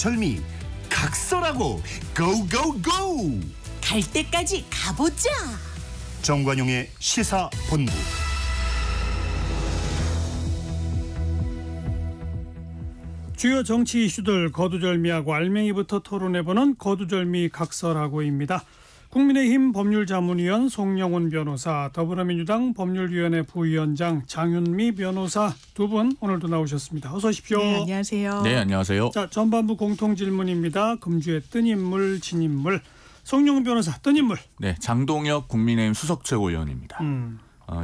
거두절미 각설하고 고고고! 갈 때까지 가보자. 정관용의 시사본부. 주요 정치 이슈들 거두절미하고 알맹이부터 토론해보는 거두절미 각설하고입니다. 국민의힘 법률자문위원 송영훈 변호사, 더불어민주당 법률위원회 부위원장 장윤미 변호사 두 분 오늘도 나오셨습니다. 어서 오십시오. 네, 안녕하세요. 네, 안녕하세요. 자, 전반부 공통질문입니다. 금주의 뜬 인물, 진 인물. 송영훈 변호사, 뜬 인물. 네, 장동혁 국민의힘 수석최고위원입니다.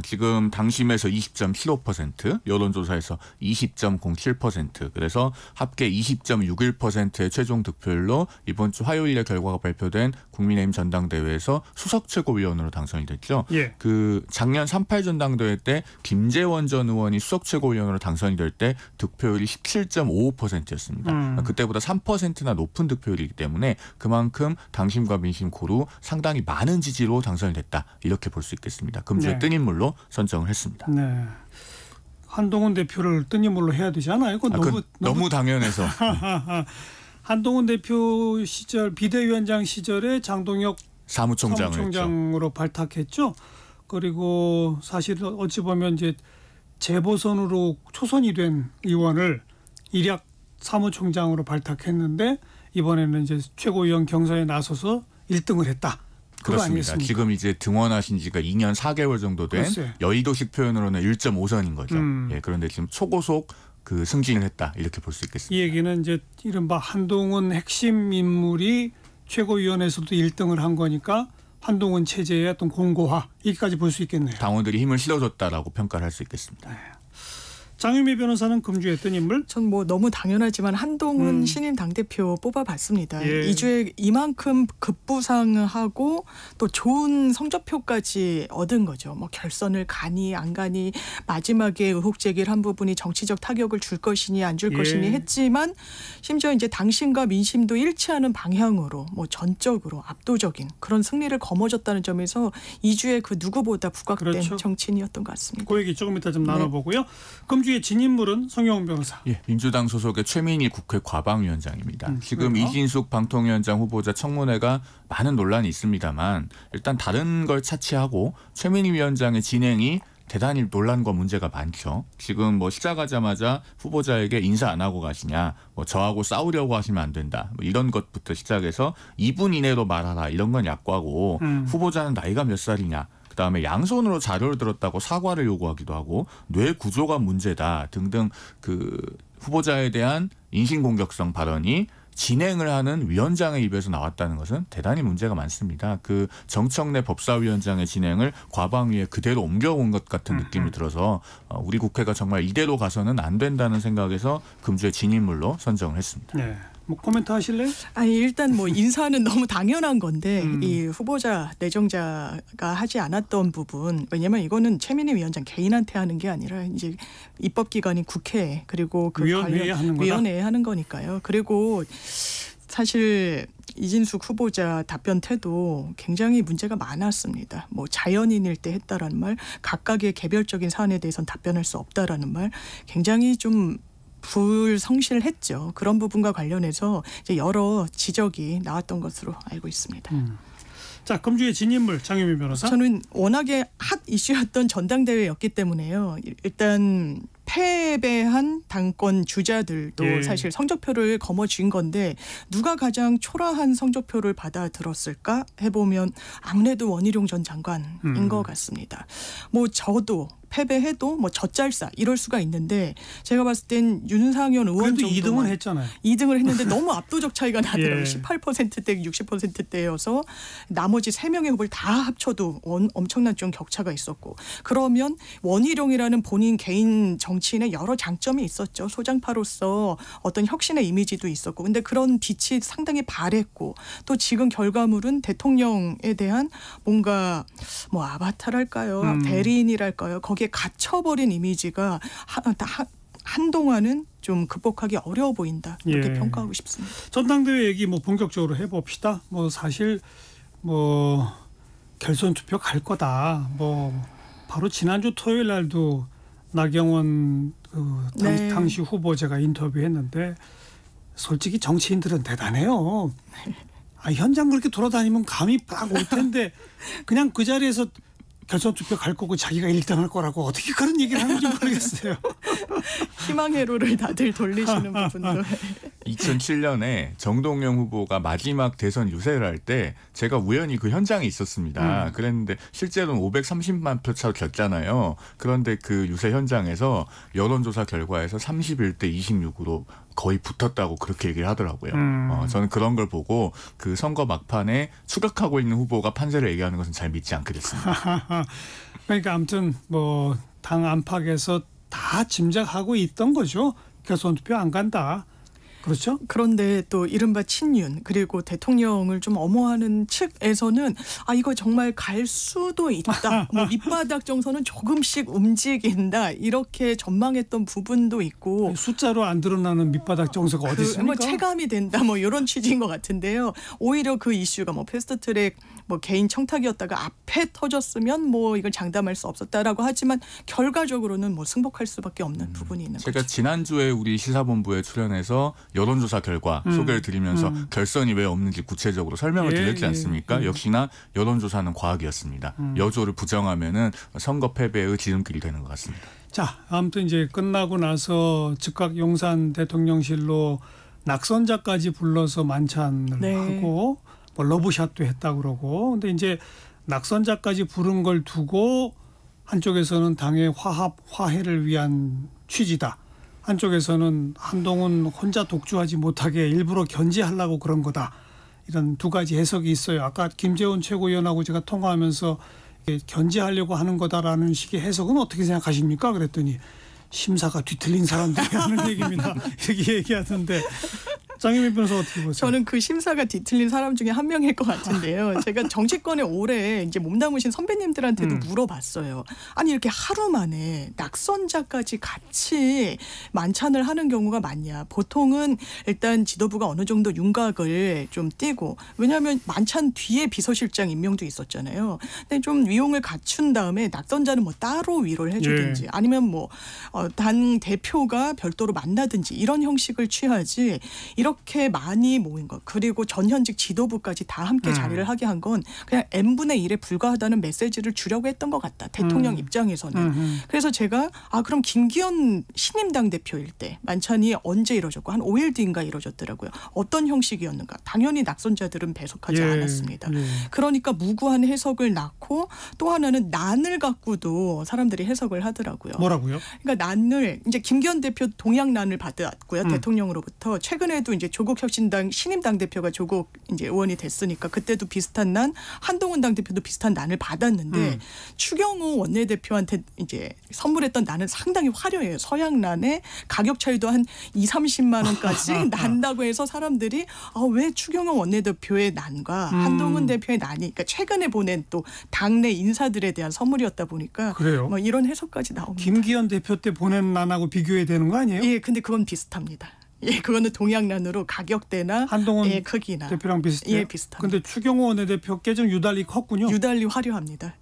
지금 당심에서 20.75%, 여론조사에서 20.07%, 그래서 합계 20.61%의 최종 득표율로 이번 주 화요일에 결과가 발표된 국민의힘 전당대회에서 수석최고위원으로 당선이 됐죠. 예. 그 작년 3.8 전당대회 때 김재원 전 의원이 수석최고위원으로 당선이 될 때 득표율이 17.55%였습니다. 그때보다 3%나 높은 득표율이기 때문에 그만큼 당심과 민심 고루 상당히 많은 지지로 당선이 됐다, 이렇게 볼 수 있겠습니다. 금주의 네. 뜬 인물로 선정을 했습니다. 네. 한동훈 대표를 뜬 인물로 해야 되지 않아요? 그건 너무 당연해서. 한동훈 대표 시절 비대위원장 시절에 장동혁 사무총장으로 발탁했죠. 그리고 사실 어찌 보면 이제 재보선으로 초선이 된 의원을 일약 사무총장으로 발탁했는데 이번에는 이제 최고위원 경선에 나서서 1등을 했다. 그렇습니다. 지금 이제 등원하신 지가 2년 4개월 정도 된 글쎄. 여의도식 표현으로는 1.5선인 거죠. 예, 그런데 지금 초고속 그 승진을 했다, 이렇게 볼 수 있겠습니다. 이 얘기는 이제 이른바 한동훈 핵심 인물이 최고위원회에서도 1등을 한 거니까 한동훈 체제의 어떤 공고화, 여기까지 볼 수 있겠네요. 당원들이 힘을 실어줬다라고 평가를 할 수 있겠습니다. 네. 장윤미 변호사는 금주의 뜬 인물? 전 뭐 너무 당연하지만 한동훈 신임 당대표 뽑아봤습니다. 예. 2주에 이만큼 급부상하고 또 좋은 성적표까지 얻은 거죠. 뭐 결선을 가니 안 가니, 마지막에 의혹 제기를 한 부분이 정치적 타격을 줄 것이니 안 줄 것이니 했지만, 심지어 이제 당심과 민심도 일치하는 방향으로 뭐 전적으로 압도적인 그런 승리를 거머쥐었다는 점에서 2주에 그 누구보다 부각된 그렇죠. 정치인이었던 것 같습니다. 그 얘기 조금 이따 좀 나눠보고요. 금주의 진 인물은 송영훈 변호사. 예, 민주당 소속의 최민희 국회 과방위원장입니다. 지금 왜요? 이진숙 방통위원장 후보자 청문회가 많은 논란이 있습니다만, 일단 다른 걸 차치하고 최민희 위원장의 진행이 대단히 논란과 문제가 많죠. 지금 뭐 시작하자마자 후보자에게 인사 안 하고 가시냐, 뭐 저하고 싸우려고 하시면 안 된다, 뭐 이런 것부터 시작해서 2분 이내로 말하라, 이런 건 약과고, 후보자는 나이가 몇 살이냐, 그다음에 양손으로 자료를 들었다고 사과를 요구하기도 하고, 뇌 구조가 문제다 등등 그 후보자에 대한 인신공격성 발언이 진행을 하는 위원장의 입에서 나왔다는 것은 대단히 문제가 많습니다. 그 정청래 법사위원장의 진행을 과방위에 그대로 옮겨온 것 같은 느낌이 들어서 우리 국회가 정말 이대로 가서는 안 된다는 생각에서 금주의 진인물로 선정을 했습니다. 네. 뭐 코멘트 하실래요? 아니, 일단 뭐 인사는 너무 당연한 건데 이 후보자 내정자가 하지 않았던 부분, 왜냐면 이거는 최민희 위원장 개인한테 하는 게 아니라 이제 입법기관인 국회, 그리고 그 위원회에 하는 거다. 위원회에 하는 거니까요. 그리고 사실 이진숙 후보자 답변 태도 굉장히 문제가 많았습니다. 뭐 자연인일 때 했다라는 말, 각각의 개별적인 사안에 대해서는 답변할 수 없다라는 말, 굉장히 좀 불성실했죠. 그런 부분과 관련해서 이제 여러 지적이 나왔던 것으로 알고 있습니다. 자, 금주의 진 인물 장윤미 변호사. 저는 워낙에 핫 이슈였던 전당대회였기 때문에요. 일단 패배한 당권 주자들도 사실 성적표를 거머쥔 건데 누가 가장 초라한 성적표를 받아들었을까 해보면 아무래도 원희룡 전 장관인 것 같습니다. 뭐 저도 패배해도 뭐 젖잘싸 이럴 수가 있는데, 제가 봤을 땐 윤상현 의원 그래도 정도만 2등은 했잖아요. 2등을 했는데 너무 압도적 차이가 나더라고요. 예. 18%대 60%대여서 나머지 3명의 후보를 다 합쳐도 엄청난 좀 격차가 있었고, 그러면 원희룡이라는 본인 개인 정치인의 여러 장점이 있었죠. 소장파로서 어떤 혁신의 이미지도 있었고, 근데 그런 빛이 상당히 바랬고, 또 지금 결과물은 대통령에 대한 뭔가 뭐 아바타랄까요, 대리인이랄까요, 거기에 갇혀버린 이미지가 한동안은 좀 극복하기 어려워 보인다, 이렇게 평가하고 싶습니다. 전당대회 얘기 뭐 본격적으로 해봅시다. 뭐 사실 뭐 결선 투표 갈 거다. 뭐 바로 지난주 토요일 날도 나경원 당시 후보자가 인터뷰했는데 솔직히 정치인들은 대단해요. 현장 그렇게 돌아다니면 감이 딱 올 텐데 그냥 그 자리에서 결선 투표 갈 거고 자기가 1등 할 거라고 어떻게 그런 얘기를 하는지 모르겠어요. 희망 회로를 다들 돌리시는 부분도. 2007년에 정동영 후보가 마지막 대선 유세를 할 때 제가 우연히 그 현장에 있었습니다. 그랬는데 실제로는 530만 표 차로 졌잖아요. 그런데 그 유세 현장에서 여론조사 결과에서 31대 26으로 거의 붙었다고 그렇게 얘기를 하더라고요. 저는 그런 걸 보고 그 선거 막판에 추격하고 있는 후보가 판세를 얘기하는 것은 잘 믿지 않게 됐습니다. 그러니까 아무튼 뭐 당 안팎에서 다 짐작하고 있던 거죠. 결선 투표 안 간다. 그렇죠? 그런데 또 이른바 친윤 그리고 대통령을 좀 엄호하는 측에서는 이거 정말 갈 수도 있다. 뭐 밑바닥 정서는 조금씩 움직인다. 이렇게 전망했던 부분도 있고 숫자로 안 드러나는 밑바닥 정서가 어디 있습니까? 뭐 체감이 된다. 뭐 이런 취지인 것 같은데요. 오히려 그 이슈가 뭐 패스트트랙 뭐 개인 청탁이었다가 앞에 터졌으면 뭐 이걸 장담할 수 없었다라고 하지만 결과적으로는 뭐 승복할 수밖에 없는 부분이 있는 거죠. 제가 지난주에 우리 시사본부에 출연해서 여론조사 결과 소개를 드리면서 결선이 왜 없는지 구체적으로 설명을 드렸지 않습니까? 역시나 여론조사는 과학이었습니다. 여조를 부정하면은 선거 패배의 지름길이 되는 것 같습니다. 자, 아무튼 이제 끝나고 나서 즉각 용산 대통령실로 낙선자까지 불러서 만찬을 하고 뭐 러브샷도 했다 그러고. 근데 이제 낙선자까지 부른 걸 두고 한쪽에서는 당의 화합 화해를 위한 취지다. 한쪽에서는 한동훈 혼자 독주하지 못하게 일부러 견제하려고 그런 거다. 이런 두 가지 해석이 있어요. 아까 김재원 최고위원하고 제가 통화하면서 견제하려고 하는 거다라는 식의 해석은 어떻게 생각하십니까? 그랬더니 심사가 뒤틀린 사람들이 하는 얘기입니다. 이렇게 얘기하던데 장혜민 변호사 어떻게 보세요? 저는 그 심사가 뒤틀린 사람 중에 한 명일 것 같은데요. 제가 정치권에 오래 이제 몸담으신 선배님들한테도 물어봤어요. 아니 이렇게 하루 만에 낙선자까지 같이 만찬을 하는 경우가 많냐. 보통은 일단 지도부가 어느 정도 윤곽을 좀 띄고 왜냐하면 만찬 뒤에 비서실장 임명도 있었잖아요. 근데 좀 위용을 갖춘 다음에 낙선자는 뭐 따로 위로를 해주든지 아니면 뭐 당 대표가 별도로 만나든지 이런 형식을 취하지 이렇게 많이 모인 것 그리고 전현직 지도부까지 다 함께 자리를 하게 한 건 그냥 n분의 1에 불과하다는 메시지를 주려고 했던 것 같다. 대통령 입장에서는. 그래서 제가 그럼 김기현 신임당 대표일 때 만찬이 언제 이루어졌고 한 5일 뒤인가 이루어졌더라고요. 어떤 형식이었는가. 당연히 낙선자들은 배석하지 않았습니다. 그러니까 무구한 해석을 낳고 또 하나는 난을 갖고도 사람들이 해석을 하더라고요. 뭐라고요? 그러니까 난을 이제 김기현 대표 동양난을 받았고요. 대통령으로부터 최근에도 이제 조국혁신당 신임당 대표가 조국 이제 의원이 됐으니까 그때도 비슷한 난, 한동훈 당 대표도 비슷한 난을 받았는데 추경호 원내대표한테 이제 선물했던 난은 상당히 화려해요. 서양난에 가격 차이도 한 2~30만 원까지 난다고 해서 사람들이 왜 추경호 원내대표의 난과 한동훈 대표의 난이 그러니까 최근에 보낸 또 당내 인사들에 대한 선물이었다 보니까 그래요? 뭐 이런 해석까지 나옵니다. 김기현 대표 때 보낸 난하고 비교해야 되는 거 아니에요? 예, 근데 그건 비슷합니다. 예, 그거는 동양난으로 가격대나 한동훈 크기나 대표랑 비슷해요? 예, 비슷합니다. 근데 추경호 원내대표께 좀 유달리 컸군요. 유달리 화려합니다.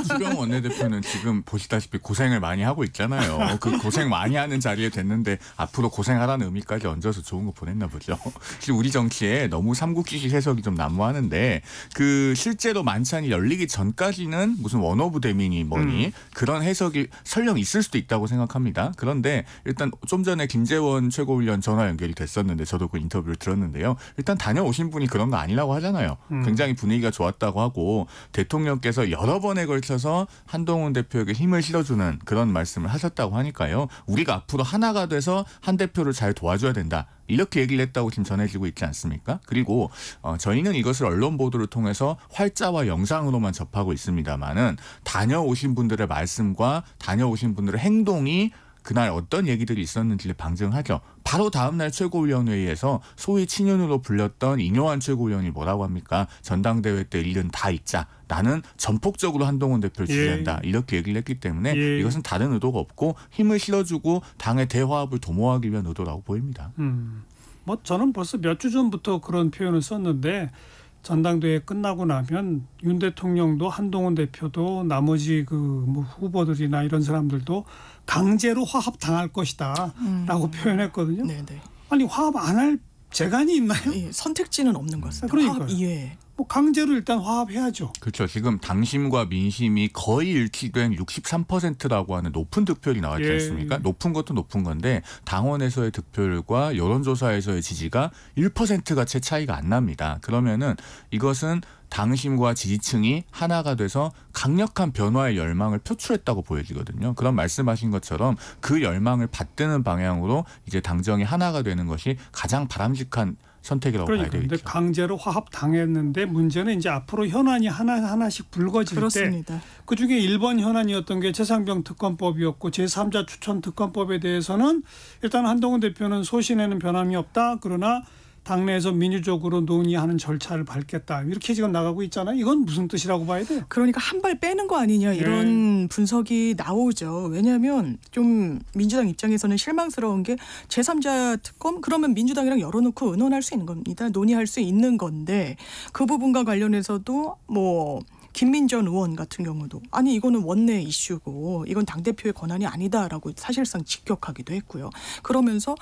추경호 원내대표는 지금 보시다시피 고생을 많이 하고 있잖아요. 그 고생 많이 하는 자리에 됐는데 앞으로 고생하라는 의미까지 얹어서 좋은 거 보냈나 보죠. 사실 우리 정치에 너무 삼국지식 해석이 좀 난무하는데 그 실제로 만찬이 열리기 전까지는 무슨 원오브 대민이 뭐니 그런 해석이 설령 있을 수도 있다고 생각합니다. 그런데 일단 좀 전에 김재원 최고위원 전화 연결이 됐었는데 저도 그 인터뷰를 들었는데요. 일단 다녀오신 분이 그런 거 아니라고 하잖아요. 굉장히 분위기가 좋았다고 하고 대통령께서 여러 번에 걸쳐서 한동훈 대표에게 힘을 실어주는 그런 말씀을 하셨다고 하니까요. 우리가 앞으로 하나가 돼서 한 대표를 잘 도와줘야 된다. 이렇게 얘기를 했다고 지금 전해지고 있지 않습니까? 그리고 저희는 이것을 언론 보도를 통해서 활자와 영상으로만 접하고 있습니다만은 다녀오신 분들의 말씀과 다녀오신 분들의 행동이 그날 어떤 얘기들이 있었는지를 방증하죠. 바로 다음날 최고위원회의에서 소위 친윤으로 불렸던 인요한 최고위원이 뭐라고 합니까? 전당대회 때 일은 다 잊자. 나는 전폭적으로 한동훈 대표를 지지한다. 이렇게 얘기를 했기 때문에 이것은 다른 의도가 없고 힘을 실어주고 당의 대화합을 도모하기 위한 의도라고 보입니다. 뭐 저는 벌써 몇 주 전부터 그런 표현을 썼는데 전당대회 끝나고 나면 윤 대통령도 한동훈 대표도 나머지 뭐 후보들이나 이런 사람들도 강제로 화합 당할 것이다라고 표현했거든요. 네네. 아니 화합 안 할 재간이 있나요? 예, 선택지는 없는 것 같습니다. 그러니까요. 예. 뭐 강제로 일단 화합해야죠. 그렇죠. 지금 당심과 민심이 거의 일치된 63%라고 하는 높은 득표율이 나왔지 예. 않습니까? 높은 것도 높은 건데 당원에서의 득표율과 여론조사에서의 지지가 1%가 채 차이가 안 납니다. 그러면은 이것은 당심과 지지층이 하나가 돼서 강력한 변화의 열망을 표출했다고 보여지거든요. 그런 말씀하신 것처럼 그 열망을 받드는 방향으로 이제 당정이 하나가 되는 것이 가장 바람직한 선택이라고 봐야 그러니까 근데 되겠죠. 강제로 화합 당했는데 문제는 이제 앞으로 현안이 하나씩 불거질 그렇습니다. 때 그중에 1번 현안이었던 게 최상병 특검법이었고 제3자 추천 특검법에 대해서는 일단 한동훈 대표는 소신에는 변함이 없다. 그러나 당내에서 민주적으로 논의하는 절차를 밟겠다. 이렇게 지금 나가고 있잖아요. 이건 무슨 뜻이라고 봐야 돼요? 그러니까 한 발 빼는 거 아니냐 이런 분석이 나오죠. 왜냐하면 좀 민주당 입장에서는 실망스러운 게 제3자 특검 그러면 민주당이랑 열어놓고 의논할 수 있는 겁니다. 논의할 수 있는 건데 그 부분과 관련해서도 뭐 김민전 의원 같은 경우도 아니 이거는 원내 이슈고 이건 당대표의 권한이 아니다라고 사실상 직격하기도 했고요. 그러면서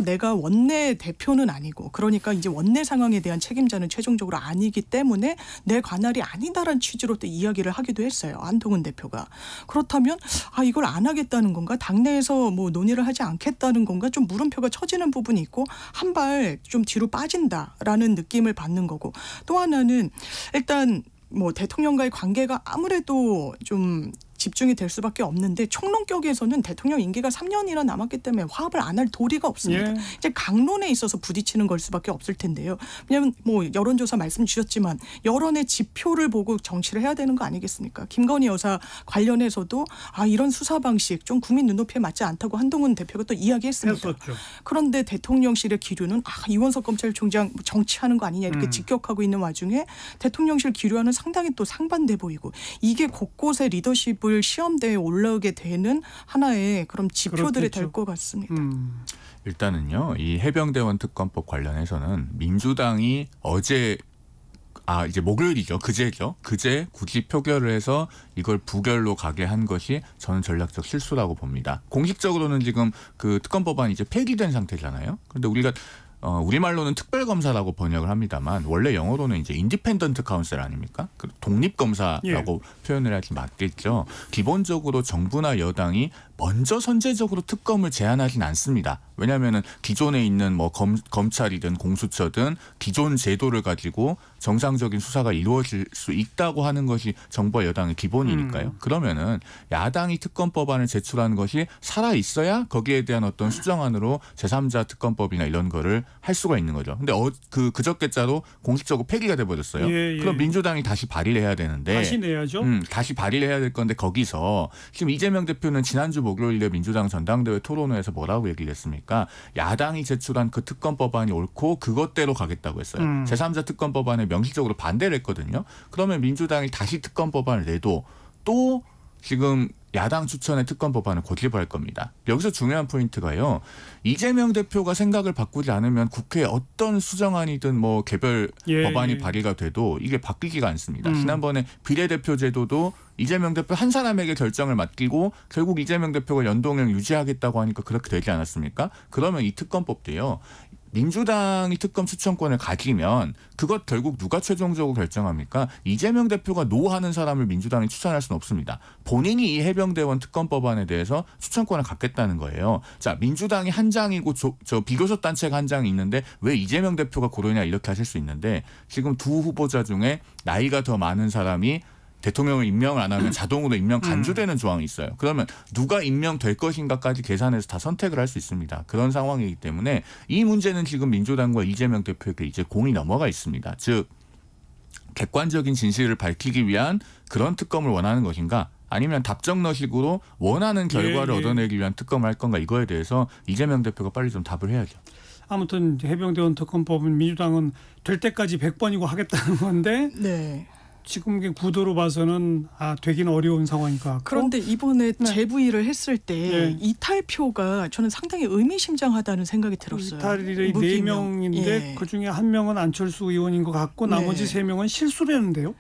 내가 원내 대표는 아니고 그러니까 이제 원내 상황에 대한 책임자는 최종적으로 아니기 때문에 내 관할이 아니다라는 취지로 또 이야기를 하기도 했어요. 한동훈 대표가. 그렇다면 이걸 안 하겠다는 건가? 당내에서 뭐 논의를 하지 않겠다는 건가? 좀 물음표가 쳐지는 부분이 있고 한 발 좀 뒤로 빠진다라는 느낌을 받는 거고 또 하나는 일단 뭐 대통령과의 관계가 아무래도 좀 집중이 될 수밖에 없는데 총론격에서는 대통령 임기가 3년이나 남았기 때문에 화합을 안 할 도리가 없습니다. 예. 이제 강론에 있어서 부딪히는 걸 수밖에 없을 텐데요. 왜냐하면 뭐 여론조사 말씀 주셨지만 여론의 지표를 보고 정치를 해야 되는 거 아니겠습니까? 김건희 여사 관련해서도 이런 수사 방식 좀 국민 눈높이에 맞지 않다고 한동훈 대표가 또 이야기했습니다. 했었죠. 그런데 대통령실의 기류는 이원석 검찰총장 정치하는 거 아니냐 이렇게 직격하고 있는 와중에 대통령실 기류와는 상당히 또 상반돼 보이고 이게 곳곳에 리더십을 시험대에 올라오게 되는 하나의 그런 지표들이 그렇겠죠. 될 것 같습니다. 일단은요, 이 해병대원 특검법 관련해서는 민주당이 어제 이제 목요일이죠. 그제 굳이 표결을 해서 이걸 부결로 가게 한 것이 저는 전략적 실수라고 봅니다. 공식적으로는 지금 그 특검법안이 이제 폐기된 상태잖아요. 그런데 우리가 우리말로는 특별검사라고 번역을 합니다만 원래 영어로는 이제 인디펜던트 카운셀 아닙니까? 그 독립검사라고 표현을 하지 맞겠죠. 기본적으로 정부나 여당이 먼저 선제적으로 특검을 제안하진 않습니다. 왜냐하면은 기존에 있는 뭐 검찰이든 공수처든 기존 제도를 가지고 정상적인 수사가 이루어질 수 있다고 하는 것이 정부와 여당의 기본이니까요. 그러면은 야당이 특검법안을 제출하는 것이 살아 있어야 거기에 대한 어떤 수정안으로 제3자 특검법이나 이런 거를 할 수가 있는 거죠. 근데 그저께자로 공식적으로 폐기가 돼 버렸어요. 예. 그럼 민주당이 다시 발의를 해야 되는데 다시 내야죠. 다시 발의를 해야 될 건데 거기서 지금 이재명 대표는 지난주 목요일에 민주당 전당대회 토론회에서 뭐라고 얘기를 했습니까? 야당이 제출한 그 특검법안이 옳고 그것대로 가겠다고 했어요. 제3자 특검법안에 명시적으로 반대를 했거든요. 그러면 민주당이 다시 특검법안을 내도 또 지금 야당 추천의 특검법안을 고집할 겁니다. 여기서 중요한 포인트가요. 이재명 대표가 생각을 바꾸지 않으면 국회에 어떤 수정안이든 뭐 개별 법안이 발의가 돼도 이게 바뀌지가 않습니다. 지난번에 비례대표 제도도 이재명 대표 한 사람에게 결정을 맡기고 결국 이재명 대표가 연동형 유지하겠다고 하니까 그렇게 되지 않았습니까? 그러면 이 특검법도요. 민주당이 특검 추천권을 가지면 그것 결국 누가 최종적으로 결정합니까? 이재명 대표가 노하는 사람을 민주당이 추천할 수는 없습니다. 본인이 이 해병대원 특검법안에 대해서 추천권을 갖겠다는 거예요. 자, 민주당이 한 장이고 저 비교섭 단체가 한 장이 있는데 왜 이재명 대표가 고르냐 이렇게 하실 수 있는데 지금 두 후보자 중에 나이가 더 많은 사람이 대통령을 임명을 안 하면 자동으로 임명 간주되는 조항이 있어요. 그러면 누가 임명될 것인가까지 계산해서 다 선택을 할 수 있습니다. 그런 상황이기 때문에 이 문제는 지금 민주당과 이재명 대표에게 이제 공이 넘어가 있습니다. 즉 객관적인 진실을 밝히기 위한 그런 특검을 원하는 것인가 아니면 답정너식으로 원하는 결과를 얻어내기 위한 특검을 할 건가 이거에 대해서 이재명 대표가 빨리 좀 답을 해야죠. 아무튼 해병대원 특검법은 민주당은 될 때까지 100번이고 하겠다는 건데 네. 지금 구도로 봐서는 되기는 어려운 상황인 것 같고. 그런데 이번에 재부의를 했을 때 네. 이탈표가 저는 상당히 의미심장하다는 생각이 들었어요. 이탈이 무기명. 4명인데 예. 그중에 1명은 안철수 의원인 것 같고 네. 나머지 3명은 실수라는데요.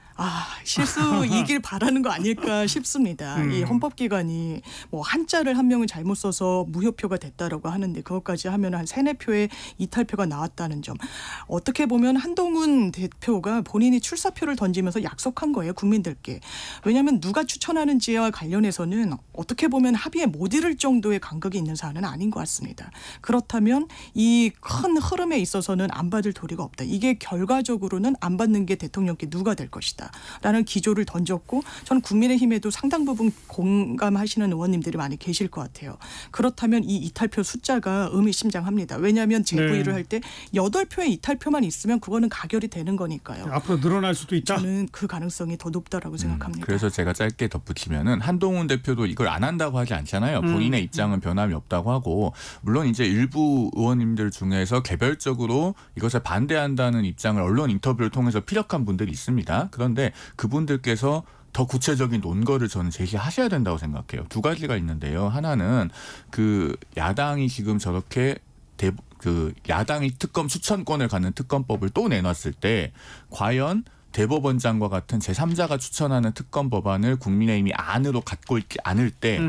실수이길 바라는 거 아닐까 싶습니다. 이 헌법기관이 뭐 한자를 한 명은 잘못 써서 무효표가 됐다라고 하는데 그것까지 하면 한 3-4표의 이탈표가 나왔다는 점. 어떻게 보면 한동훈 대표가 본인이 출사표를 던지면서 약속한 거예요. 국민들께. 왜냐하면 누가 추천하는지와 관련해서는 어떻게 보면 합의에 못 이를 정도의 간극이 있는 사안은 아닌 것 같습니다. 그렇다면 이 큰 흐름에 있어서는 안 받을 도리가 없다. 이게 결과적으로는 안 받는 게 대통령께 누가 될 것이다. 라는 기조를 던졌고 저는 국민의힘에도 상당 부분 공감하시는 의원님들이 많이 계실 것 같아요. 그렇다면 이 이탈표 숫자가 의미심장합니다. 왜냐하면 재부의를 할 때 8표의 이탈표만 있으면 그거는 가결이 되는 거니까요. 앞으로 늘어날 수도 있다. 저는 그 가능성이 더 높다라고 생각합니다. 그래서 제가 짧게 덧붙이면은 한동훈 대표도 이걸 안 한다고 하지 않잖아요. 본인의 입장은 변함이 없다고 하고 물론 이제 일부 의원님들 중에서 개별적으로 이것에 반대한다는 입장을 언론 인터뷰를 통해서 피력한 분들이 있습니다. 그런데 그분들께서 더 구체적인 논거를 저는 제시하셔야 된다고 생각해요. 2가지가 있는데요. 하나는 그 야당이 지금 저렇게 야당이 특검 추천권을 갖는 특검법을 또 내놨을 때 과연 대법원장과 같은 제3자가 추천하는 특검 법안을 국민의힘이 안으로 갖고 있지 않을 때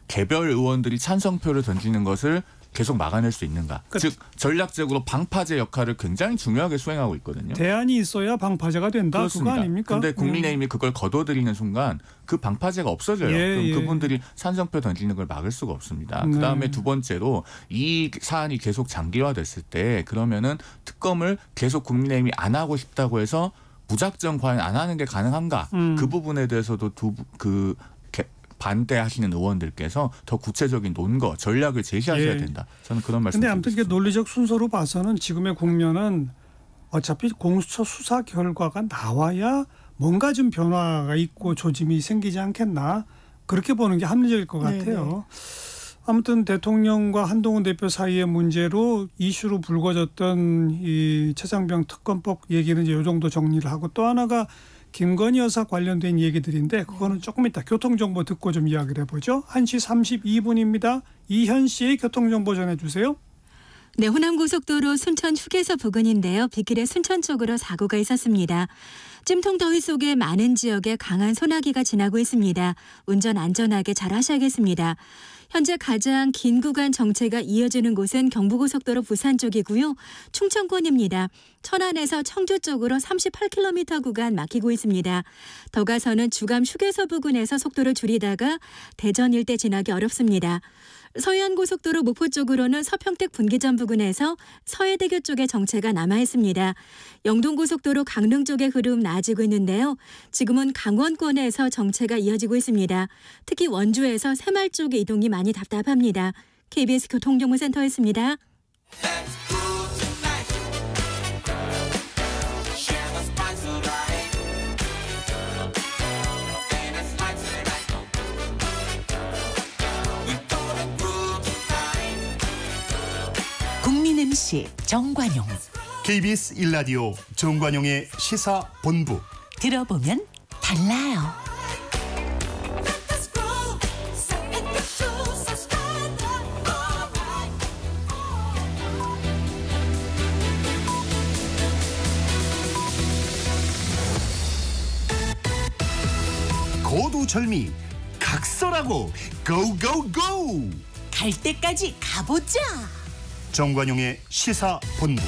개별 의원들이 찬성표를 던지는 것을 계속 막아낼 수 있는가. 즉 전략적으로 방파제 역할을 굉장히 중요하게 수행하고 있거든요. 대안이 있어야 방파제가 된다. 그렇습니다. 그거 아닙니까? 그런데 국민의힘이 그걸 거둬들이는 순간 그 방파제가 없어져요. 그럼 그분들이 찬성표 던지는 걸 막을 수가 없습니다. 그다음에 두 번째로 이 사안이 계속 장기화됐을 때 그러면은 특검을 계속 국민의힘이 안 하고 싶다고 해서 무작정 과연 안 하는 게 가능한가? 그 부분에 대해서도 반대하시는 의원들께서 더 구체적인 논거, 전략을 제시하셔야 된다. 저는 그런 말씀. 그런데 아무튼 논리적 순서로 봐서는 지금의 국면은 어차피 공수처 수사 결과가 나와야 뭔가 좀 변화가 있고 조짐이 생기지 않겠나. 그렇게 보는 게 합리적일 것 같아요. 네네. 아무튼 대통령과 한동훈 대표 사이의 문제로 이슈로 불거졌던 이 최장병 특검법 얘기는 이제 이 정도 정리를 하고 또 하나가 김건희 여사 관련된 얘기들인데 그거는 조금 이따 교통정보 듣고 좀 이야기를 해보죠. 1시 32분입니다. 이현 씨 교통정보 전해주세요. 네, 호남고속도로 순천 휴게소 부근인데요. 빗길에 순천 쪽으로 사고가 있었습니다. 찜통 더위 속에 많은 지역에 강한 소나기가 지나고 있습니다. 운전 안전하게 잘 하셔야겠습니다. 현재 가장 긴 구간 정체가 이어지는 곳은 경부고속도로 부산 쪽이고요. 충청권입니다. 천안에서 청주 쪽으로 38km 구간 막히고 있습니다. 더 가서는 주감 휴게소 부근에서 속도를 줄이다가 대전 일대 지나기 어렵습니다. 서해안고속도로 목포 쪽으로는 서평택 분기점 부근에서 서해대교 쪽에 정체가 남아있습니다. 영동고속도로 강릉 쪽의 흐름 나아지고 있는데요. 지금은 강원권에서 정체가 이어지고 있습니다. 특히 원주에서 새마을 쪽의 이동이 많이 답답합니다. KBS 교통정보센터였습니다. 국민음식 정관용 KBS 1라디오 정관용의 시사본부 들어보면 달라요. 고두절미 각설하고 고고고 갈 때까지 가보자. 정관용의 시사본부.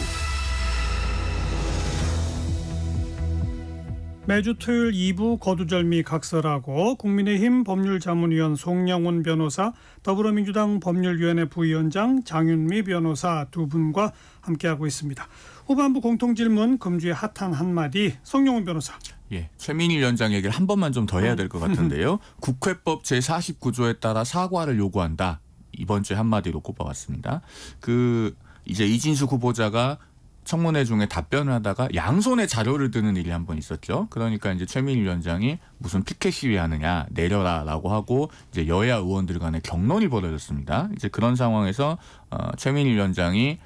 매주 토요일 2부 거두절미 각설하고 국민의힘 법률자문위원 송영훈 변호사, 더불어민주당 법률위원회 부위원장 장윤미 변호사 두 분과 함께하고 있습니다. 후반부 공통질문 금주의 핫한 한마디 송영훈 변호사. 예, 최민희 위원장 얘기를 한 번만 좀 더 해야 될 것 같은데요. 국회법 제49조에 따라 사과를 요구한다. 이번 주에 한마디로 꼽아왔습니다. 이제 이진숙 후보자가 청문회 중에 답변을 하다가 양손에 자료를 드는 일이 한 번 있었죠. 그러니까 이제 최민희 위원장이 무슨 피켓 시위하느냐 내려라라고 하고 이제 여야 의원들 간에 격론이 벌어졌습니다. 이제 그런 상황에서 최민희 위원장이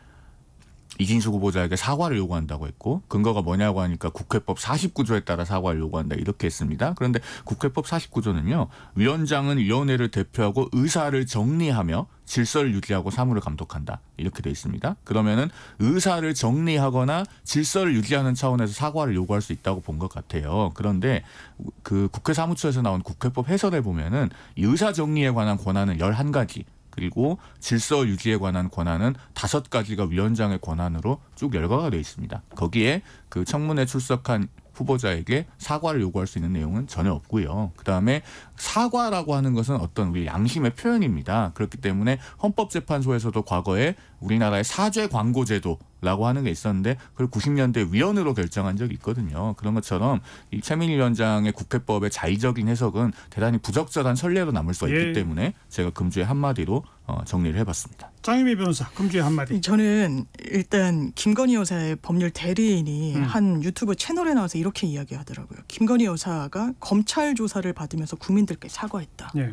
이진숙 후보자에게 사과를 요구한다고 했고 근거가 뭐냐고 하니까 국회법 49조에 따라 사과를 요구한다 이렇게 했습니다. 그런데 국회법 49조는요. 위원장은 위원회를 대표하고 의사를 정리하며 질서를 유지하고 사무를 감독한다 이렇게 돼 있습니다. 그러면은 의사를 정리하거나 질서를 유지하는 차원에서 사과를 요구할 수 있다고 본 것 같아요. 그런데 그 국회 사무처에서 나온 국회법 해설에 보면은 이 의사 정리에 관한 권한은 11가지 그리고 질서 유지에 관한 권한은 5가지가 위원장의 권한으로 쭉 열거가 되어 있습니다. 거기에 그 청문회 출석한 후보자에게 사과를 요구할 수 있는 내용은 전혀 없고요. 그다음에 사과라고 하는 것은 어떤 우리 양심의 표현입니다. 그렇기 때문에 헌법재판소에서도 과거에 우리나라의 사죄 광고제도라고 하는 게 있었는데 그걸 90년대 위헌으로 결정한 적이 있거든요. 그런 것처럼 이 최민희 위원장의 국회법의 자의적인 해석은 대단히 부적절한 선례로 남을 수 있기 때문에 제가 금주의 한마디로 정리를 해봤습니다. 장혜미 변호사, 금주의 한마디. 저는 일단 김건희 여사의 법률 대리인이 한 유튜브 채널에 나와서 이렇게 이야기하더라고요. 김건희 여사가 검찰 조사를 받으면서 국민들께 사과했다. 예.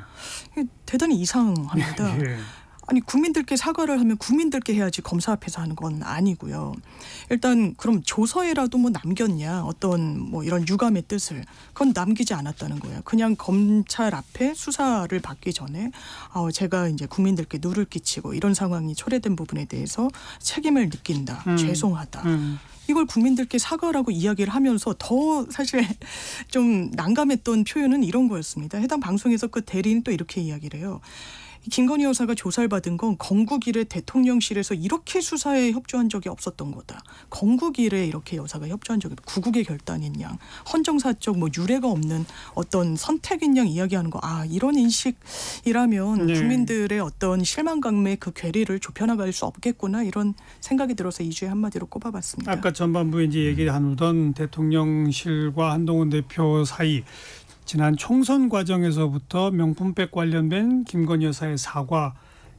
대단히 이상합니다. 예. 아니 국민들께 사과를 하면 국민들께 해야지 검사 앞에서 하는 건 아니고요. 일단 그럼 조서에라도 뭐 남겼냐 어떤 뭐 이런 유감의 뜻을 그건 남기지 않았다는 거예요. 그냥 검찰 앞에 수사를 받기 전에 제가 이제 국민들께 누를 끼치고 이런 상황이 초래된 부분에 대해서 책임을 느낀다. 죄송하다. 이걸 국민들께 사과라고 이야기를 하면서 더 사실 좀 난감했던 표현은 이런 거였습니다. 해당 방송에서 그 대리인이 또 이렇게 이야기를 해요. 김건희 여사가 조사를 받은 건 건국 이래 대통령실에서 이렇게 수사에 협조한 적이 없었던 거다. 건국 이래 이렇게 여사가 협조한 적이 구국의 결단인 양, 헌정사적 뭐 유례가 없는 어떤 선택인 양 이야기하는 거. 이런 인식이라면 국민들의 어떤 실망감의 그 괴리를 좁혀나갈 수 없겠구나 이런 생각이 들어서 2주에 한마디로 꼽아봤습니다. 아까 전반부에 이제 얘기하던 대통령실과 한동훈 대표 사이 지난 총선 과정에서부터 명품백 관련된 김건희 여사의 사과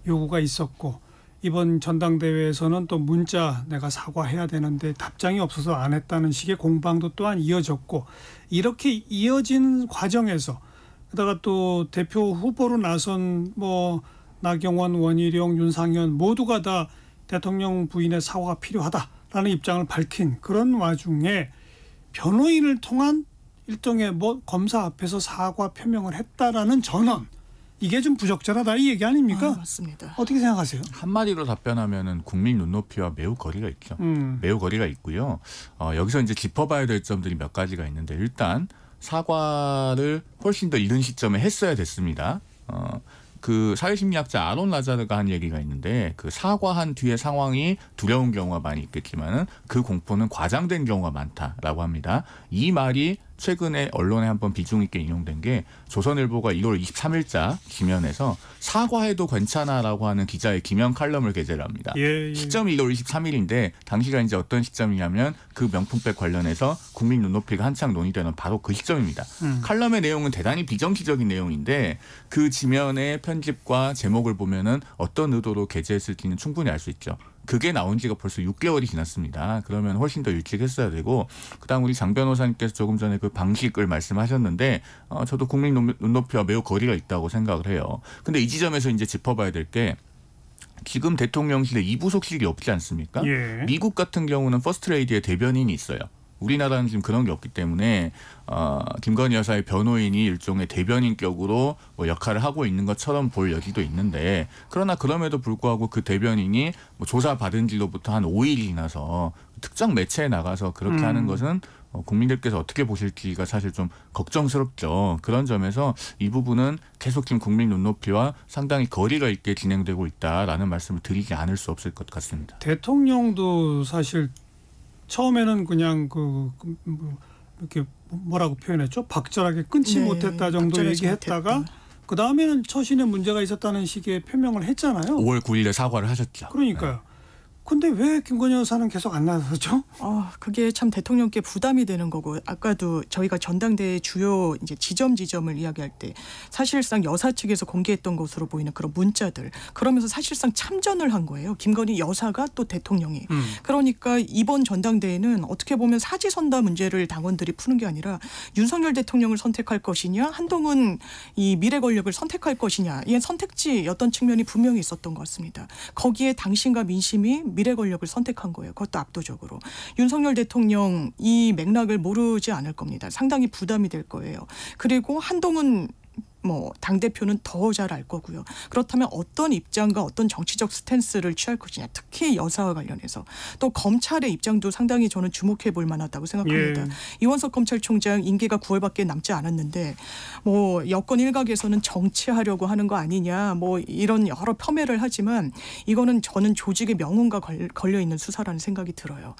요구가 있었고 이번 전당대회에서는 또 문자 내가 사과해야 되는데 답장이 없어서 안 했다는 식의 공방도 또한 이어졌고 이렇게 이어진 과정에서 게다가 또 대표 후보로 나선 뭐 나경원, 원희룡, 윤상현 모두가 다 대통령 부인의 사과가 필요하다라는 입장을 밝힌 그런 와중에 변호인을 통한 일종의 뭐 검사 앞에서 사과 표명을 했다라는 전언 이게 좀 부적절하다 이 얘기 아닙니까? 맞습니다. 어떻게 생각하세요? 한마디로 답변하면은 국민 눈높이와 매우 거리가 있죠. 매우 거리가 있고요. 여기서 이제 짚어봐야 될 점들이 몇 가지가 있는데 일단 사과를 훨씬 더 이른 시점에 했어야 됐습니다. 그 사회심리학자 아론 라자르가 한 얘기가 있는데 그 사과한 뒤에 상황이 두려운 경우가 많이 있겠지만은 그 공포는 과장된 경우가 많다라고 합니다. 이 말이 최근에 언론에 한번 비중 있게 인용된 게 조선일보가 2월 23일자 기면에서 사과해도 괜찮아라고 하는 기자의 기면 칼럼을 게재를 합니다. 시점이 2월 23일인데 당시가 이제 어떤 시점이냐면 그 명품백 관련해서 국민 눈높이가 한창 논의되는 바로 그 시점입니다. 칼럼의 내용은 대단히 비정치적인 내용인데 그 지면의 편집과 제목을 보면은 어떤 의도로 게재했을지는 충분히 알 수 있죠. 그게 나온 지가 벌써 6개월이 지났습니다. 그러면 훨씬 더 일찍 했어야 되고 그다음 우리 장 변호사님께서 조금 전에 그 방식을 말씀하셨는데 저도 국민 눈높이와 매우 거리가 있다고 생각을 해요. 근데 이 지점에서 이제 짚어봐야 될 게 지금 대통령실에 2부속실이 없지 않습니까? 미국 같은 경우는 퍼스트레이디의 대변인이 있어요. 우리나라는 지금 그런 게 없기 때문에 김건희 여사의 변호인이 일종의 대변인격으로 뭐 역할을 하고 있는 것처럼 볼 여지도 있는데 그러나 그럼에도 불구하고 그 대변인이 뭐 조사 받은 지로부터 한 5일이 지나서 특정 매체에 나가서 그렇게 하는 것은 국민들께서 어떻게 보실지가 사실 좀 걱정스럽죠. 그런 점에서 이 부분은 계속 지금 국민 눈높이와 상당히 거리가 있게 진행되고 있다라는 말씀을 드리지 않을 수 없을 것 같습니다. 대통령도 사실 처음에는 그냥 이렇게 뭐라고 표현했죠? 박절하게 끊지 못했다 정도 얘기했다가 그 다음에는 처신에 문제가 있었다는 식의 표명을 했잖아요. 5월 9일에 사과를 하셨죠. 그러니까요. 근데 왜 김건희 여사는 계속 안 나서죠? 그게 참 대통령께 부담이 되는 거고 아까도 저희가 전당대회 주요 이제 지점을 이야기할 때 사실상 여사 측에서 공개했던 것으로 보이는 그런 문자들 그러면서 사실상 참전을 한 거예요. 김건희 여사가 또 대통령이. 그러니까 이번 전당대회는 어떻게 보면 사지선다 문제를 당원들이 푸는 게 아니라 윤석열 대통령을 선택할 것이냐 한동훈 이 미래 권력을 선택할 것이냐 이게 선택지였던 측면이 분명히 있었던 것 같습니다. 거기에 당신과 민심이 미래 권력을 선택한 거예요. 그것도 압도적으로. 윤석열 대통령 이 맥락을 모르지 않을 겁니다. 상당히 부담이 될 거예요. 그리고 한동훈 당대표는 더 잘 알 거고요. 그렇다면 어떤 입장과 어떤 정치적 스탠스를 취할 것이냐. 특히 여사와 관련해서. 또 검찰의 입장도 상당히 저는 주목해 볼 만하다고 생각합니다. 예. 이원석 검찰총장 임기가 9월밖에 남지 않았는데 여권 일각에서는 정치하려고 하는 거 아니냐. 이런 여러 폄훼를 하지만 이거는 저는 조직의 명운과 걸려 있는 수사라는 생각이 들어요.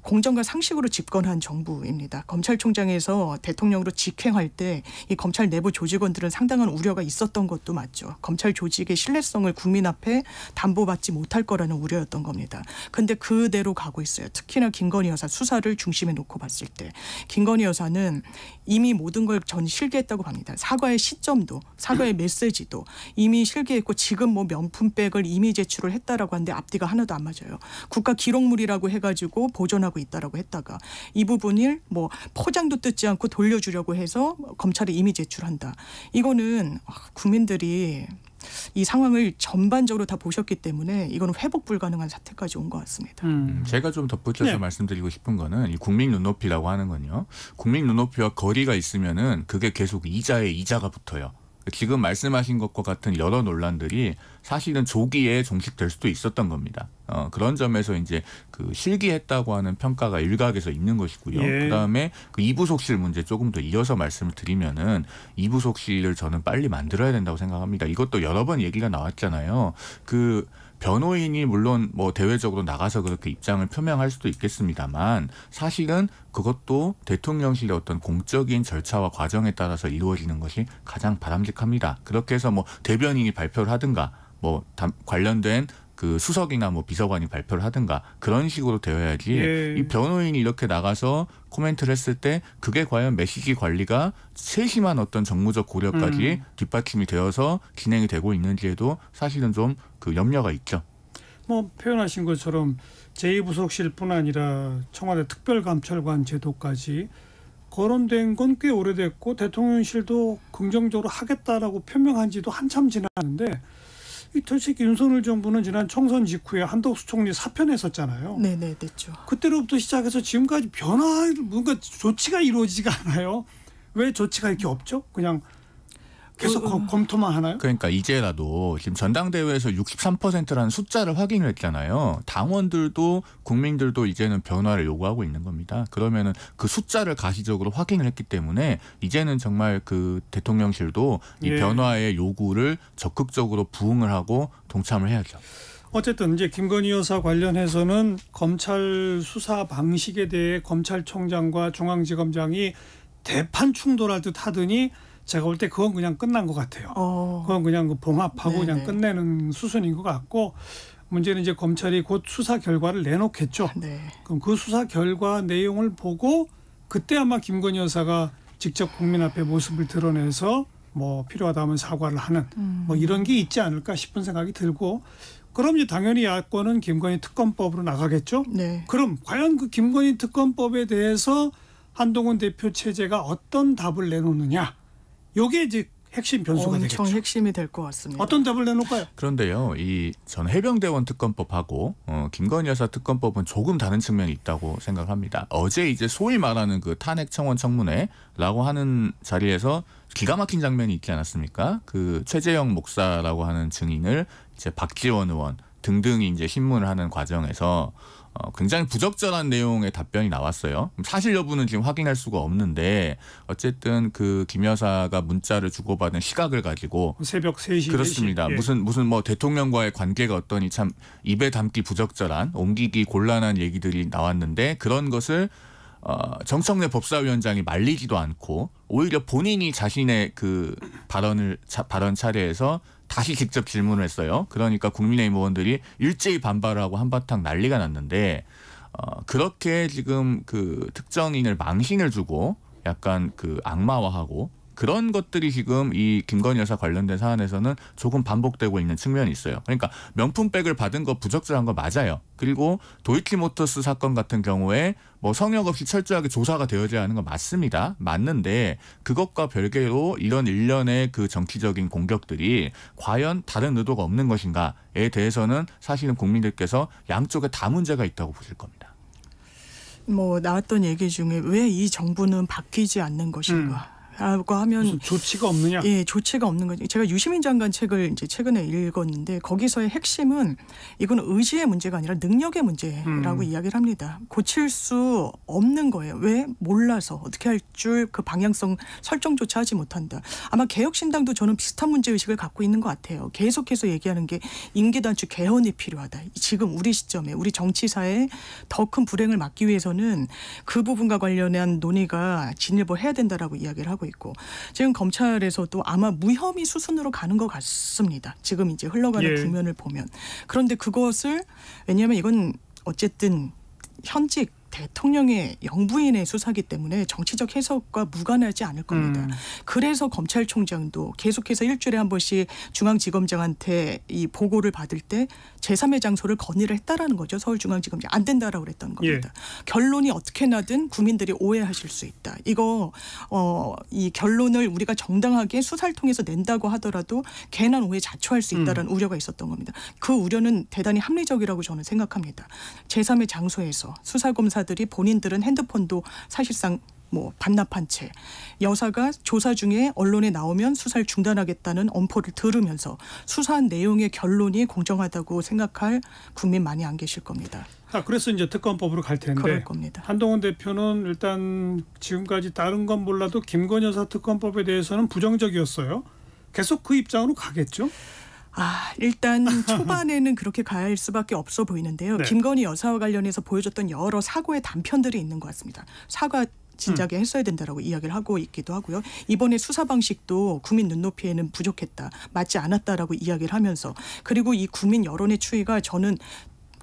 공정과 상식으로 집권한 정부입니다. 검찰총장에서 대통령으로 직행할 때 이 검찰 내부 조직원들은 상당한 우려가 있었던 것도 맞죠. 검찰 조직의 신뢰성을 국민 앞에 담보받지 못할 거라는 우려였던 겁니다. 근데 그대로 가고 있어요. 특히나 김건희 여사 수사를 중심에 놓고 봤을 때. 김건희 여사는 이미 모든 걸 전 실개했다고 봅니다. 사과의 시점도, 사과의 메시지도 이미 실개했고 지금 명품백을 이미 제출을 했다라고 하는데 앞뒤가 하나도 안 맞아요. 국가 기록물이라고 해가지고 보존하고 있다라고 했다가 이 부분을 포장도 뜯지 않고 돌려주려고 해서 검찰에 이미 제출한다. 이거는 국민들이 이 상황을 전반적으로 다 보셨기 때문에 이거는 회복 불가능한 사태까지 온 것 같습니다. 제가 좀 덧붙여서 말씀드리고 싶은 거는 이 국민 눈높이라고 하는 건요. 국민 눈높이와 거리가 있으면은 그게 계속 이자에 이자가 붙어요. 지금 말씀하신 것과 같은 여러 논란들이 사실은 조기에 종식될 수도 있었던 겁니다. 그런 점에서 이제 그 실기했다고 하는 평가가 일각에서 있는 것이고요. 예. 그다음에 그 이부속실 문제 조금 더 이어서 말씀을 드리면은 이부속실을 저는 빨리 만들어야 된다고 생각합니다. 이것도 여러 번 얘기가 나왔잖아요. 그 변호인이 물론 대외적으로 나가서 그렇게 입장을 표명할 수도 있겠습니다만 사실은 그것도 대통령실의 어떤 공적인 절차와 과정에 따라서 이루어지는 것이 가장 바람직합니다. 그렇게 해서 대변인이 발표를 하든가 관련된 그 수석이나 비서관이 발표를 하든가 그런 식으로 되어야지 예. 이 변호인이 이렇게 나가서 코멘트를 했을 때 그게 과연 메시지 관리가 세심한 어떤 정무적 고려까지 뒷받침이 되어서 진행이 되고 있는지에도 사실은 좀 그 염려가 있죠. 표현하신 것처럼 제2부속실뿐 아니라 청와대 특별감찰관 제도까지 거론된 건 꽤 오래됐고 대통령실도 긍정적으로 하겠다라고 표명한 지도 한참 지났는데 도대체 윤석열 정부는 지난 총선 직후에 한덕수 총리 사표냈었잖아요. 네네, 됐죠. 그때로부터 시작해서 지금까지 뭔가 조치가 이루어지지가 않아요. 왜 조치가 이렇게 없죠? 그냥 계속 검토만 하나요? 그러니까 이제라도 지금 전당대회에서 63%라는 숫자를 확인을 했잖아요. 당원들도 국민들도 이제는 변화를 요구하고 있는 겁니다. 그러면은 그 숫자를 가시적으로 확인을 했기 때문에 이제는 정말 그 대통령실도 이 변화의 요구를 적극적으로 부응을 하고 동참을 해야죠. 어쨌든 이제 김건희 여사 관련해서는 검찰 수사 방식에 대해 검찰총장과 중앙지검장이 대판 충돌할 듯 하더니 제가 볼 때 그건 그냥 끝난 것 같아요. 그건 그냥 봉합하고 그냥 끝내는 수순인 것 같고 문제는 이제 검찰이 곧 수사 결과를 내놓겠죠. 네. 그럼 그 수사 결과 내용을 보고 그때 아마 김건희 여사가 직접 국민 앞에 모습을 드러내서 필요하다면 사과를 하는 이런 게 있지 않을까 싶은 생각이 들고 그럼 이제 당연히 야권은 김건희 특검법으로 나가겠죠. 네. 그럼 과연 그 김건희 특검법에 대해서 한동훈 대표 체제가 어떤 답을 내놓느냐. 이게 이제 핵심 변수가 되겠죠. 엄청 핵심이 될 것 같습니다. 어떤 답을 내놓을까요? 그런데요, 전 해병대원 특검법하고 김건희 여사 특검법은 조금 다른 측면이 있다고 생각합니다. 어제 이제 소위 말하는 그 탄핵 청원 청문회라고 하는 자리에서 기가 막힌 장면이 있지 않았습니까? 그 최재형 목사라고 하는 증인을 이제 박지원 의원 등등이 이제 신문을 하는 과정에서 굉장히 부적절한 내용의 답변이 나왔어요. 사실 여부는 지금 확인할 수가 없는데 어쨌든 그 김 여사가 문자를 주고받은 시각을 가지고 새벽 3시 그렇습니다. 4시. 무슨 대통령과의 관계가 어떠니 참 입에 담기 부적절한 옮기기 곤란한 얘기들이 나왔는데 그런 것을 정청래 법사위원장이 말리지도 않고 오히려 본인이 자신의 그 발언 차례에서 다시 직접 질문을 했어요. 그러니까 국민의힘 의원들이 일제히 반발하고 한바탕 난리가 났는데 그렇게 지금 그 특정인을 망신을 주고 약간 그 악마화하고 그런 것들이 지금 이 김건희 여사 관련된 사안에서는 조금 반복되고 있는 측면이 있어요. 그러니까 명품백을 받은 거 부적절한 거 맞아요. 그리고 도이치모터스 사건 같은 경우에 뭐 성역 없이 철저하게 조사가 되어져야 하는 건 맞습니다. 맞는데 그것과 별개로 이런 일련의 그 정치적인 공격들이 과연 다른 의도가 없는 것인가에 대해서는 사실은 국민들께서 양쪽에 다 문제가 있다고 보실 겁니다. 뭐 나왔던 얘기 중에 왜 이 정부는 바뀌지 않는 것인가? 라고 하면 무슨 조치가 없느냐? 예, 조치가 없는 거죠. 제가 유시민 장관 책을 이제 최근에 읽었는데 거기서의 핵심은 이건 의지의 문제가 아니라 능력의 문제라고 이야기를 합니다. 고칠 수 없는 거예요. 왜? 몰라서 어떻게 할 줄 그 방향성 설정조차 하지 못한다. 아마 개혁신당도 저는 비슷한 문제의식을 갖고 있는 것 같아요. 계속해서 얘기하는 게 임기단축 개헌이 필요하다. 지금 우리 시점에 우리 정치사에 더 큰 불행을 막기 위해서는 그 부분과 관련한 논의가 진일보해야 된다라고 이야기를 하고 있고 지금 검찰에서도 아마 무혐의 수순으로 가는 것 같습니다. 지금 이제 흘러가는 국면을 보면. 그런데 그것을 왜냐하면 이건 어쨌든 현직 대통령의 영부인의 수사기 때문에 정치적 해석과 무관하지 않을 겁니다. 그래서 검찰총장도 계속해서 일주일에 한 번씩 중앙지검장한테 이 보고를 받을 때 제3의 장소를 건의를 했다라는 거죠. 서울중앙지검장 안 된다라고 그랬다는 겁니다. 결론이 어떻게 나든 국민들이 오해하실 수 있다. 이거 이 결론을 우리가 정당하게 수사를 통해서 낸다고 하더라도 괜한 오해 자초할 수 있다라는 우려가 있었던 겁니다. 그 우려는 대단히 합리적이라고 저는 생각합니다. 제3의 장소에서 수사검사 들이 본인들은 핸드폰도 사실상 뭐 반납한 채 여사가 조사 중에 언론에 나오면 수사를 중단하겠다는 엄포를 들으면서 수사한 내용의 결론이 공정하다고 생각할 국민 많이 안 계실 겁니다. 그래서 이제 특검법으로 갈 텐데 그럴 겁니다. 한동훈 대표는 일단 지금까지 다른 건 몰라도 김건희 여사 특검법에 대해서는 부정적이었어요. 계속 그 입장으로 가겠죠? 일단 초반에는 그렇게 갈 수밖에 없어 보이는데요. 네. 김건희 여사와 관련해서 보여줬던 여러 사고의 단편들이 있는 것 같습니다. 사과 진작에 했어야 된다라고 이야기를 하고 있기도 하고요. 이번에 수사 방식도 국민 눈높이에는 부족했다. 맞지 않았다라고 이야기를 하면서 그리고 이 국민 여론의 추이가 저는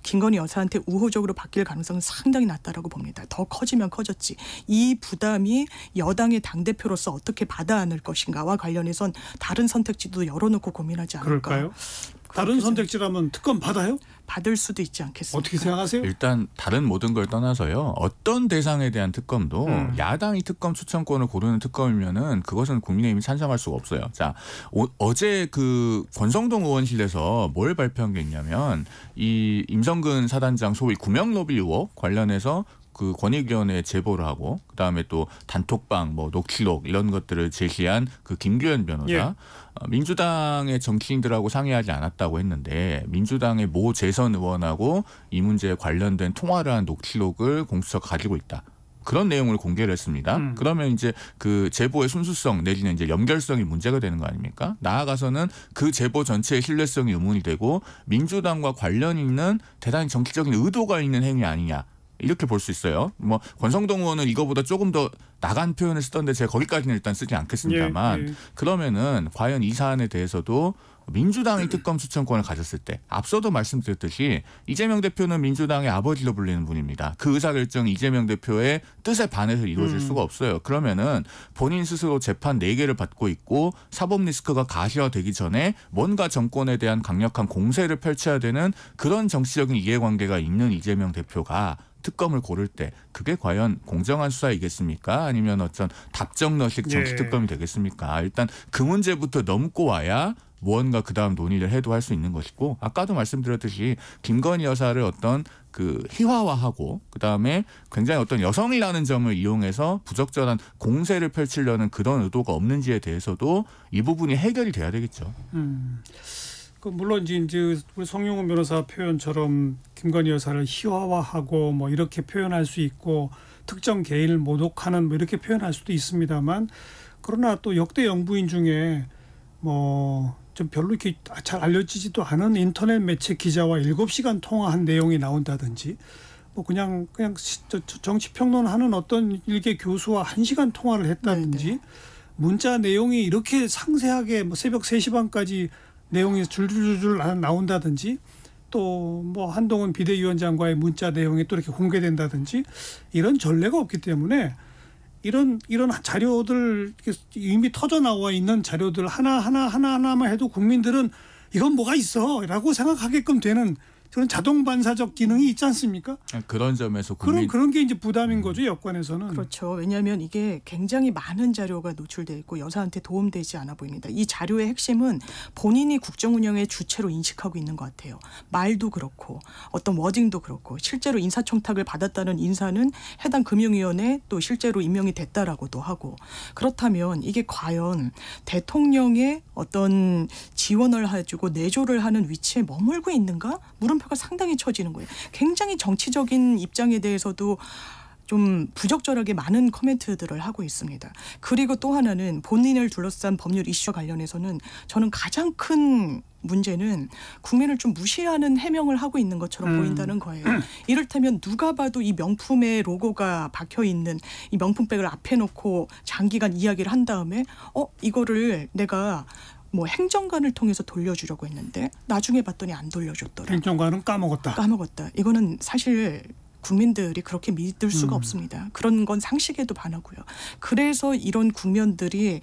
김건희 여사한테 우호적으로 바뀔 가능성은 상당히 낮다라고 봅니다. 더 커지면 커졌지. 이 부담이 여당의 당대표로서 어떻게 받아 안을 것인가와 관련해선 다른 선택지도 열어놓고 고민하지 않을까. 그럴까요? 다른 선택지라면 특검 받아요? 받을 수도 있지 않겠습니까? 어떻게 생각하세요? 일단 다른 모든 걸 떠나서요. 어떤 대상에 대한 특검도 야당이 특검 추천권을 고르는 특검이면은 그것은 국민의힘이 찬성할 수가 없어요. 자, 어제 그 권성동 의원실에서 뭘 발표한 게 있냐면 이 임성근 사단장 소위 구명로비 의혹 관련해서 그 권익위원회에 제보를 하고 그다음에 또 단톡방 뭐 녹취록 이런 것들을 제시한 그 김규현 변호사 민주당의 정치인들하고 상의하지 않았다고 했는데 민주당의 모 재선 의원하고 이 문제에 관련된 통화를 한 녹취록을 공수처가 가지고 있다. 그런 내용을 공개를 했습니다. 그러면 이제 그 제보의 순수성 내지는 이제 연결성이 문제가 되는 거 아닙니까? 나아가서는 그 제보 전체의 신뢰성이 의문이 되고 민주당과 관련 있는 대단히 정치적인 의도가 있는 행위 아니냐. 이렇게 볼 수 있어요. 뭐 권성동 의원은 이거보다 조금 더 나간 표현을 쓰던데 제가 거기까지는 일단 쓰지 않겠습니다만 그러면은 과연 이 사안에 대해서도 민주당이 특검 추천권을 가졌을 때 앞서도 말씀드렸듯이 이재명 대표는 민주당의 아버지로 불리는 분입니다. 그 의사결정이 이재명 대표의 뜻에 반해서 이루어질 수가 없어요. 그러면은 본인 스스로 재판 4개를 받고 있고 사법 리스크가 가시화되기 전에 뭔가 정권에 대한 강력한 공세를 펼쳐야 되는 그런 정치적인 이해관계가 있는 이재명 대표가 특검을 고를 때 그게 과연 공정한 수사이겠습니까? 아니면 어떤 답정너식 정치 특검이 되겠습니까? 일단 그 문제부터 넘고 와야 무언가 그다음 논의를 해도 할 수 있는 것이고 아까도 말씀드렸듯이 김건희 여사를 어떤 그 희화화하고 그다음에 굉장히 어떤 여성이라는 점을 이용해서 부적절한 공세를 펼치려는 그런 의도가 없는지에 대해서도 이 부분이 해결이 돼야 되겠죠. 물론 이제 우리 송영훈 변호사 표현처럼 김건희 여사를 희화화하고 뭐 이렇게 표현할 수 있고 특정 개인을 모독하는 뭐 이렇게 표현할 수도 있습니다만 그러나 또 역대 영부인 중에 뭐 좀 별로 이렇게 잘 알려지지도 않은 인터넷 매체 기자와 7시간 통화한 내용이 나온다든지 뭐 그냥 정치 평론하는 어떤 일개 교수와 1시간 통화를 했다든지 문자 내용이 이렇게 상세하게 뭐 새벽 3시 반까지 내용이 줄줄줄 나온다든지 또 뭐 한동훈 비대위원장과의 문자 내용이 또 이렇게 공개된다든지 이런 전례가 없기 때문에 이런 자료들 이미 터져 나와 있는 자료들 하나만 해도 국민들은 이건 뭐가 있어라고 생각하게끔 되는 그런 자동 반사적 기능이 있지 않습니까? 그런 점에서 그런 게 이제 부담인 거죠, 여권에서는. 그렇죠. 왜냐하면 이게 굉장히 많은 자료가 노출돼 있고 여사한테 도움되지 않아 보입니다. 이 자료의 핵심은 본인이 국정 운영의 주체로 인식하고 있는 것 같아요. 말도 그렇고 어떤 워딩도 그렇고 실제로 인사청탁을 받았다는 인사는 해당 금융위원회 또 실제로 임명이 됐다라고도 하고 그렇다면 이게 과연 대통령의 어떤 지원을 해주고 내조를 하는 위치에 머물고 있는가? 물음표가 상당히 쳐지는 거예요. 굉장히 정치적인 입장에 대해서도 좀 부적절하게 많은 코멘트들을 하고 있습니다. 그리고 또 하나는 본인을 둘러싼 법률 이슈와 관련해서는 저는 가장 큰 문제는 국민을 좀 무시하는 해명을 하고 있는 것처럼 보인다는 거예요. 이를테면 누가 봐도 이 명품의 로고가 박혀있는 이 명품백을 앞에 놓고 장기간 이야기를 한 다음에 이거를 내가 뭐 행정관을 통해서 돌려주려고 했는데 나중에 봤더니 안 돌려줬더라. 행정관은 까먹었다. 이거는 사실 국민들이 그렇게 믿을 수가 없습니다. 그런 건 상식에도 반하고요. 그래서 이런 국면들이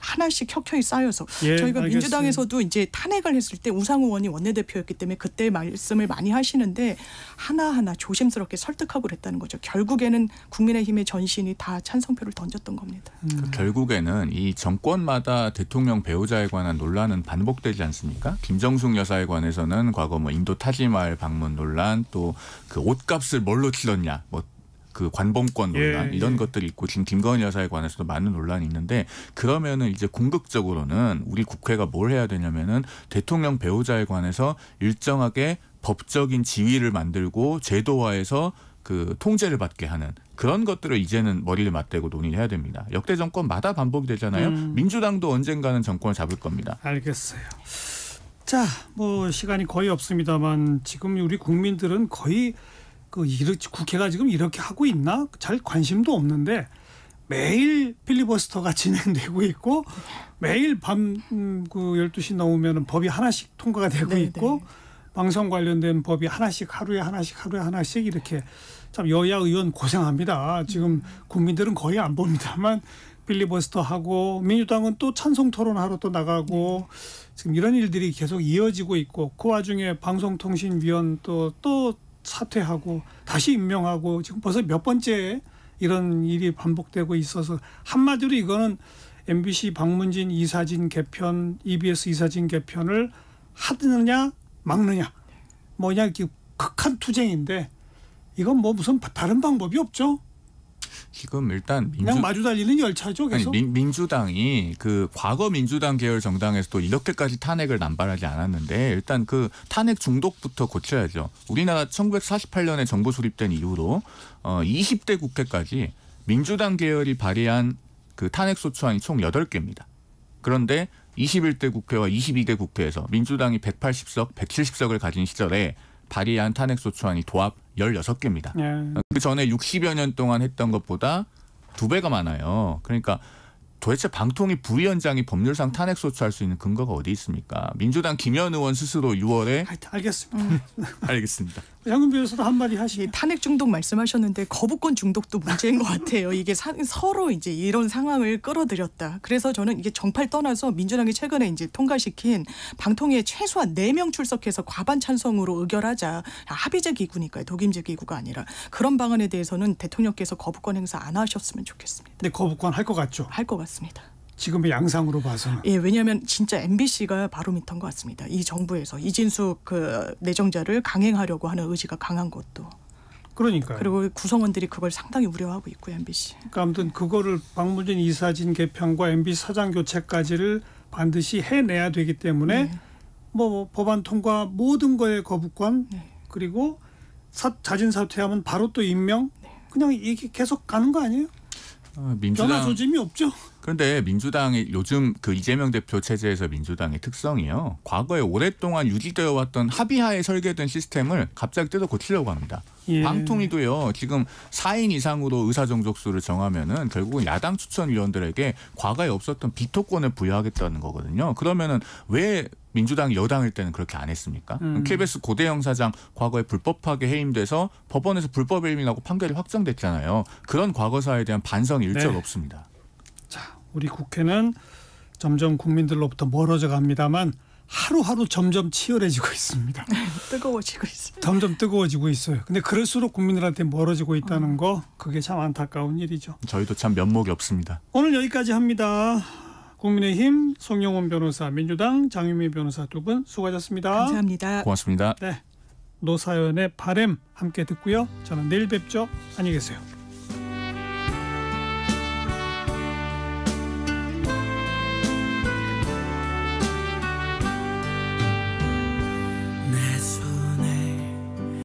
하나씩 켜켜이 쌓여서 저희가 알겠습니다. 민주당에서도 이제 탄핵을 했을 때 우상호 의원이 원내대표였기 때문에 그때 말씀을 많이 하시는데 하나하나 조심스럽게 설득하고 그랬다는 거죠. 결국에는 국민의힘의 전신이 다 찬성표를 던졌던 겁니다. 결국에는 이 정권마다 대통령 배우자에 관한 논란은 반복되지 않습니까? 김정숙 여사에 관해서는 과거 뭐 인도 타지마할 방문 논란 또 그 옷값을 뭘로 치렀냐 뭐 그 관범권 논란 이런 것들이 있고 지금 김건희 여사에 관해서도 많은 논란이 있는데 그러면은 이제 궁극적으로는 우리 국회가 뭘 해야 되냐면은 대통령 배우자에 관해서 일정하게 법적인 지위를 만들고 제도화해서 그 통제를 받게 하는 그런 것들을 이제는 머리를 맞대고 논의를 해야 됩니다. 역대 정권마다 반복이 되잖아요. 민주당도 언젠가는 정권을 잡을 겁니다. 알겠어요. 자, 뭐 시간이 거의 없습니다만 지금 우리 국민들은 거의 국회가 지금 이렇게 하고 있나? 잘 관심도 없는데 매일 필리버스터가 진행되고 있고 매일 밤 12시 넘으면 법이 하나씩 통과가 되고 있고 방송 관련된 법이 하루에 하나씩 이렇게 참 여야 의원 고생합니다. 지금 국민들은 거의 안 봅니다만 필리버스터 하고 민주당은 또 찬성 토론하러 또 나가고 지금 이런 일들이 계속 이어지고 있고 그 와중에 방송통신위원 또 사퇴하고 다시 임명하고 지금 벌써 몇 번째 이런 일이 반복되고 있어서 한마디로 이거는 MBC 방문진 이사진 개편, EBS 이사진 개편을 하느냐 막느냐 뭐냐 이렇게 극한 투쟁인데 이건 뭐 무슨 다른 방법이 없죠. 지금 일단 그냥 마주 달리는 열차죠. 계속. 민주당이 그 과거 민주당 계열 정당에서도 이렇게까지 탄핵을 남발하지 않았는데 일단 그 탄핵 중독부터 고쳐야죠. 우리나라 1948년에 정부 수립된 이후로 20대 국회까지 민주당 계열이 발의한 그 탄핵 소추안이 총 8개입니다. 그런데 21대 국회와 22대 국회에서 민주당이 180석, 170석을 가진 시절에 발의한 탄핵 소추안이 도합 16개입니다. 그 전에 60여 년 동안 했던 것보다 2배가 많아요. 그러니까 도대체 방통위 부위원장이 법률상 탄핵 소추할 수 있는 근거가 어디 있습니까? 민주당 김현 의원 스스로 6월에 알겠습니다. 알겠습니다. 장훈 변호사도 한마디 하시죠. 탄핵 중독 말씀하셨는데 거부권 중독도 문제인 것 같아요. 이게 서로 이제 이런 상황을 끌어들였다. 그래서 저는 이게 정파를 떠나서 민주당이 최근에 이제 통과시킨 방통위에 최소한 4명 출석해서 과반 찬성으로 의결하자. 합의제 기구니까요. 독임제 기구가 아니라. 그런 방안에 대해서는 대통령께서 거부권 행사 안 하셨으면 좋겠습니다. 네, 거부권 할 것 같죠? 할 것 같습니다. 지금의 양상으로 봐서는. 예, 왜냐하면 진짜 MBC가 바로미터인 것 같습니다. 이 정부에서 이진숙 그 내정자를 강행하려고 하는 의지가 강한 것도. 그러니까요. 그리고 구성원들이 그걸 상당히 우려하고 있고요, MBC. 그러니까 아무튼 그거를 방문진 이사진 개편과 MBC 사장 교체까지를 반드시 해내야 되기 때문에 뭐 법안 통과 모든 거에 거부권 그리고 자진 사퇴하면 바로 또 임명 그냥 이게 계속 가는 거 아니에요? 민주당 변화 조짐이 없죠. 그런데 민주당이 요즘 그 이재명 대표 체제에서 민주당의 특성이요. 과거에 오랫동안 유지되어 왔던 합의하에 설계된 시스템을 갑자기 뜯어 고치려고 합니다. 예. 방통위도요. 지금 4인 이상으로 의사정족수를 정하면은 결국은 야당 추천위원들에게 과거에 없었던 비토권을 부여하겠다는 거거든요. 그러면은 왜 민주당이 여당일 때는 그렇게 안 했습니까? KBS 고대영 사장 과거에 불법하게 해임돼서 법원에서 불법 해임이라고 판결이 확정됐잖아요. 그런 과거사에 대한 반성이 일절 네. 없습니다. 자, 우리 국회는 점점 국민들로부터 멀어져 갑니다만 하루하루 점점 치열해지고 있습니다. 뜨거워지고 있습니다. 점점 뜨거워지고 있어요. 근데 그럴수록 국민들한테 멀어지고 있다는 거 그게 참 안타까운 일이죠. 저희도 참 면목이 없습니다. 오늘 여기까지 합니다. 국민의힘 송영원 변호사, 민주당 장유미 변호사 두 분 수고하셨습니다. 감사합니다. 고맙습니다. 네, 노사연의 바램 함께 듣고요. 저는 내일 뵙죠. 안녕히 계세요.